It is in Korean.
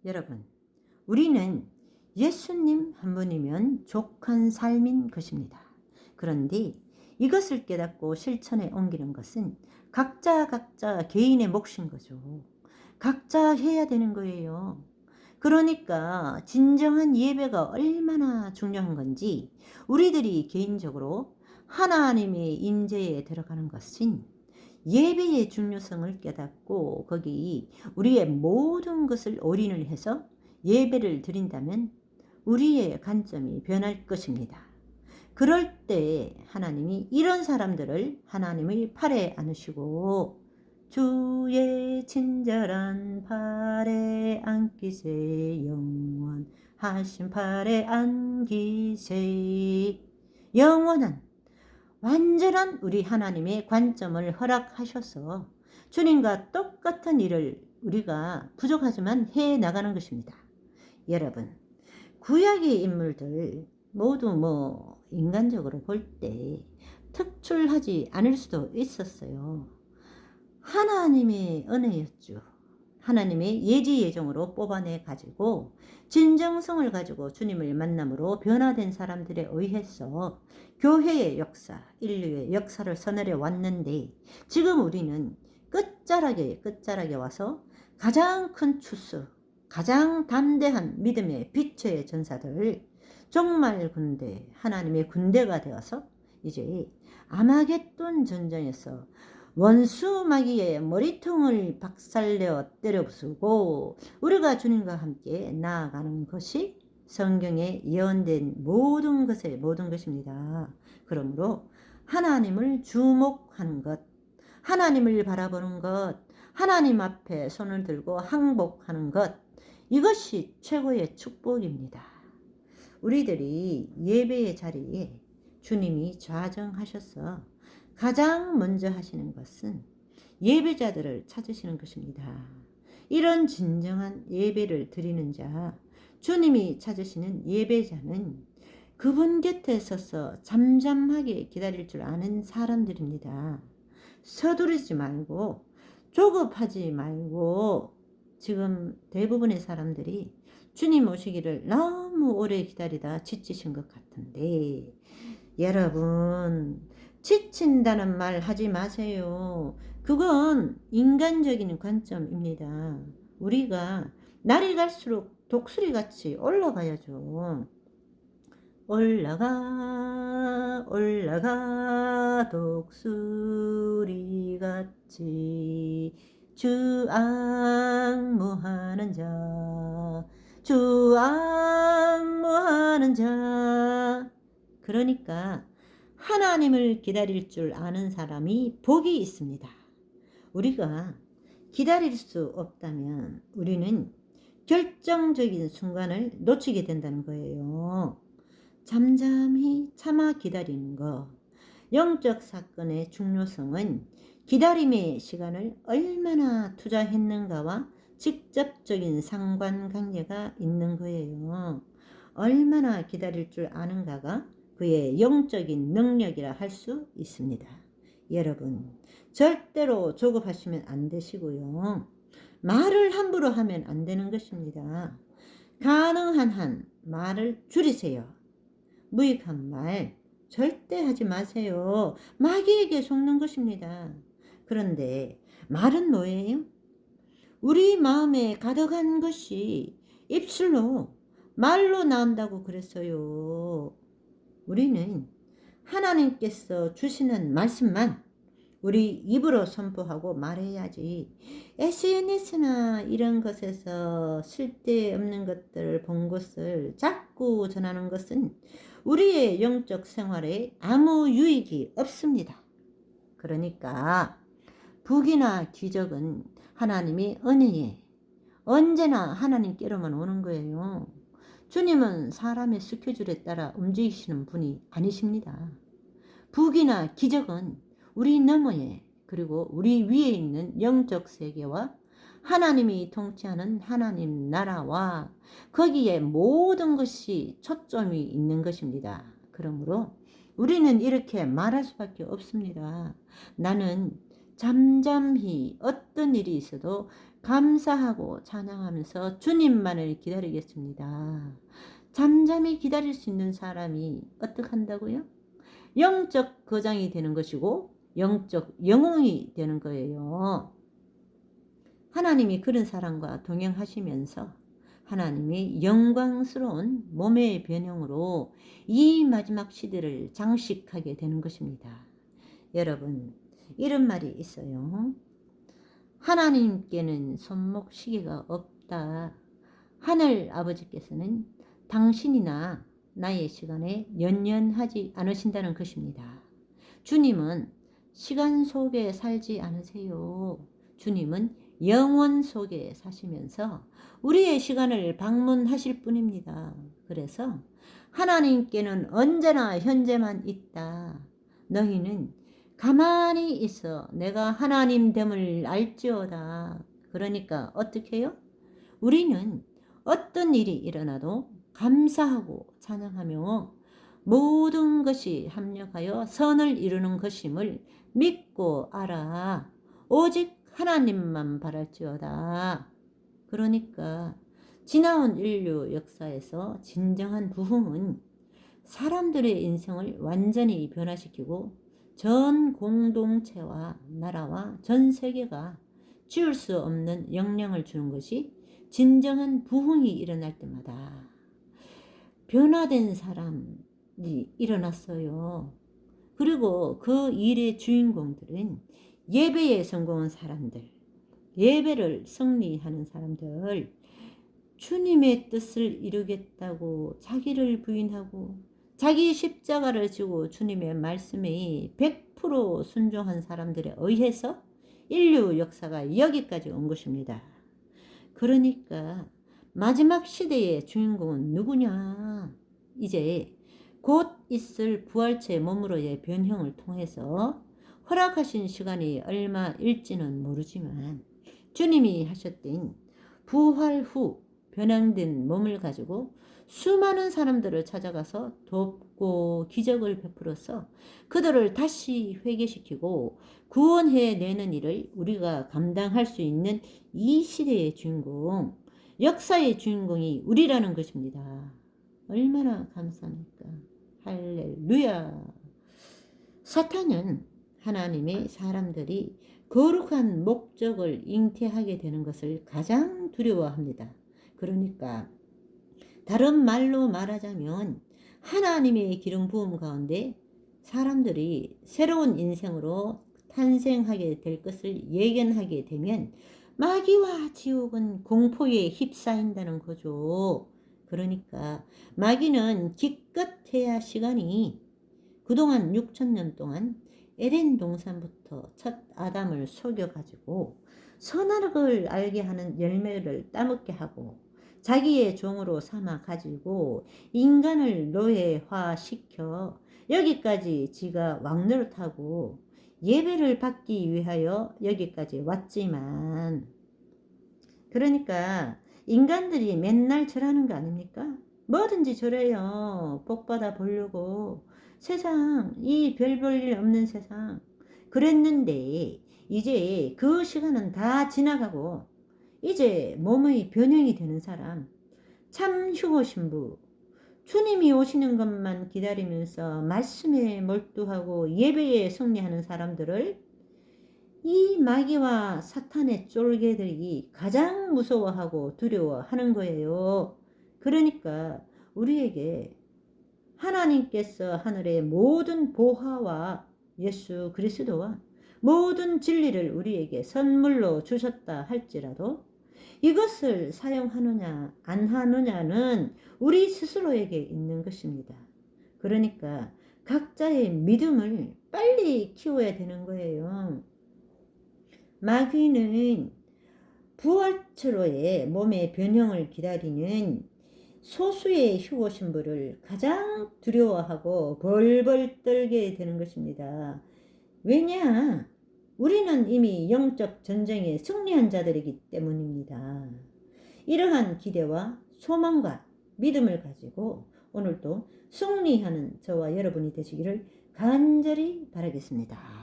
여러분, 우리는 예수님 한 분이면 족한 삶인 것입니다. 그런데 이것을 깨닫고 실천에 옮기는 것은 각자 개인의 몫인 거죠. 각자 해야 되는 거예요. 그러니까 진정한 예배가 얼마나 중요한 건지 우리들이 개인적으로 하나님의 임재에 들어가는 것은 예배의 중요성을 깨닫고 거기 우리의 모든 것을 올인을 해서 예배를 드린다면 우리의 관점이 변할 것입니다. 그럴 때 하나님이 이런 사람들을 하나님의 팔에 안으시고 주의 친절한 팔에 안기세 영원하신 팔에 안기세 영원한 완전한 우리 하나님의 관점을 허락하셔서 주님과 똑같은 일을 우리가 부족하지만 해 나가는 것입니다. 여러분, 구약의 인물들 모두 인간적으로 볼 때 특출하지 않을 수도 있었어요. 하나님의 은혜였죠. 하나님의 예지 예정으로 뽑아내 가지고 진정성을 가지고 주님을 만남으로 변화된 사람들에 의해서 교회의 역사, 인류의 역사를 서늘해 왔는데 지금 우리는 끝자락에 와서 가장 큰 추수, 가장 담대한 믿음의 빛의 전사들, 종말 군대, 하나님의 군대가 되어서 이제 아마겟돈 전쟁에서 원수 마귀의 머리통을 박살내어 때려부수고 우리가 주님과 함께 나아가는 것이 성경에 예언된 모든 것입니다. 그러므로 하나님을 주목하는 것, 하나님을 바라보는 것, 하나님 앞에 손을 들고 항복하는 것, 이것이 최고의 축복입니다. 우리들이 예배의 자리에 주님이 좌정하셔서 가장 먼저 하시는 것은 예배자들을 찾으시는 것입니다. 이런 진정한 예배를 드리는 자, 주님이 찾으시는 예배자는 그분 곁에 서서 잠잠하게 기다릴 줄 아는 사람들입니다. 서두르지 말고 조급하지 말고 지금 대부분의 사람들이 주님 오시기를 너무 오래 기다리다 지치신 것 같은데 여러분, 지친다는 말 하지 마세요. 그건 인간적인 관점입니다. 우리가 날이 갈수록 독수리같이 올라가야죠. 올라가 독수리같이 주 앙무하는 자 그러니까 하나님을 기다릴 줄 아는 사람이 복이 있습니다. 우리가 기다릴 수 없다면 우리는 결정적인 순간을 놓치게 된다는 거예요. 잠잠히 참아 기다리는 것. 영적 사건의 중요성은 기다림의 시간을 얼마나 투자했는가와 직접적인 상관관계가 있는 거예요. 얼마나 기다릴 줄 아는가가 그의 영적인 능력이라 할 수 있습니다. 여러분, 절대로 조급하시면 안 되시고요. 말을 함부로 하면 안 되는 것입니다. 가능한 한 말을 줄이세요. 무익한 말 절대 하지 마세요. 마귀에게 속는 것입니다. 그런데 말은 뭐예요? 우리 마음에 가득한 것이 입술로 말로 나온다고 그랬어요. 우리는 하나님께서 주시는 말씀만 우리 입으로 선포하고 말해야지. SNS나 이런 것에서 쓸데없는 것들 본 것을 자꾸 전하는 것은 우리의 영적 생활에 아무 유익이 없습니다. 그러니까 북이나 기적은 하나님의 은혜에 언제나 하나님께로만 오는 거예요. 주님은 사람의 스케줄에 따라 움직이시는 분이 아니십니다. 북이나 기적은 우리 너머에 그리고 우리 위에 있는 영적 세계와 하나님이 통치하는 하나님 나라와 거기에 모든 것이 초점이 있는 것입니다. 그러므로 우리는 이렇게 말할 수밖에 없습니다. 나는 잠잠히 어떤 일이 있어도 감사하고 찬양하면서 주님만을 기다리겠습니다. 잠잠히 기다릴 수 있는 사람이 어떻게 한다고요? 영적 거장이 되는 것이고 영적 영웅이 되는 거예요. 하나님이 그런 사람과 동행하시면서 하나님이 영광스러운 몸의 변형으로 이 마지막 시대를 장식하게 되는 것입니다. 여러분, 이런 말이 있어요. 하나님께는 손목 시계가 없다. 하늘 아버지께서는 당신이나 나의 시간에 연연하지 않으신다는 것입니다. 주님은 시간 속에 살지 않으세요. 주님은 영원 속에 사시면서 우리의 시간을 방문하실 뿐입니다. 그래서 하나님께는 언제나 현재만 있다. 너희는 가만히 있어 내가 하나님 됨을 알지어다. 그러니까 어떻게 해요? 우리는 어떤 일이 일어나도 감사하고 찬양하며 모든 것이 합력하여 선을 이루는 것임을 믿고 알아. 오직 하나님만 바랄지어다. 그러니까 지나온 인류 역사에서 진정한 부흥은 사람들의 인생을 완전히 변화시키고 전 공동체와 나라와 전 세계가 지울 수 없는 영향을 주는 것이 진정한 부흥이 일어날 때마다 변화된 사람이 일어났어요. 그리고 그 일의 주인공들은 예배에 성공한 사람들, 예배를 승리하는 사람들, 주님의 뜻을 이루겠다고 자기를 부인하고 자기 십자가를 지고 주님의 말씀에 100% 순종한 사람들에 의해서 인류 역사가 여기까지 온 것입니다. 그러니까 마지막 시대의 주인공은 누구냐? 이제 곧 있을 부활체 몸으로의 변형을 통해서 허락하신 시간이 얼마일지는 모르지만 주님이 하셨던 부활 후 변형된 몸을 가지고 수많은 사람들을 찾아가서 돕고 기적을 베풀어서 그들을 다시 회개시키고 구원해내는 일을 우리가 감당할 수 있는 이 시대의 주인공, 역사의 주인공이 우리라는 것입니다. 얼마나 감사합니까? 할렐루야. 사탄은 하나님의 사람들이 거룩한 목적을 잉태하게 되는 것을 가장 두려워합니다. 그러니까 다른 말로 말하자면 하나님의 기름 부음 가운데 사람들이 새로운 인생으로 탄생하게 될 것을 예견하게 되면 마귀와 지옥은 공포에 휩싸인다는 거죠. 그러니까 마귀는 기껏해야 시간이 그동안 6,000년 동안 에덴 동산부터 첫 아담을 속여가지고 선악을 알게 하는 열매를 따먹게 하고 자기의 종으로 삼아 가지고 인간을 노예화시켜 여기까지 지가 왕노릇하고 예배를 받기 위하여 여기까지 왔지만, 그러니까 인간들이 맨날 절하는 거 아닙니까? 뭐든지 절해요. 복 받아 보려고. 세상, 이 별 볼 일 없는 세상. 그랬는데 이제 그 시간은 다 지나가고 이제 몸의 변형이 되는 사람, 참 휴거신부, 주님이 오시는 것만 기다리면서 말씀에 몰두하고 예배에 승리하는 사람들을 이 마귀와 사탄의 쫄개들이 가장 무서워하고 두려워하는 거예요. 그러니까 우리에게 하나님께서 하늘의 모든 보화와 예수 그리스도와 모든 진리를 우리에게 선물로 주셨다 할지라도 이것을 사용하느냐 안 하느냐는 우리 스스로에게 있는 것입니다. 그러니까 각자의 믿음을 빨리 키워야 되는 거예요. 마귀는 부활체로의 몸의 변형을 기다리는 소수의 휴거 신부를 가장 두려워하고 벌벌 떨게 되는 것입니다. 왜냐? 우리는 이미 영적 전쟁에 승리한 자들이기 때문입니다. 이러한 기대와 소망과 믿음을 가지고 오늘도 승리하는 저와 여러분이 되시기를 간절히 바라겠습니다.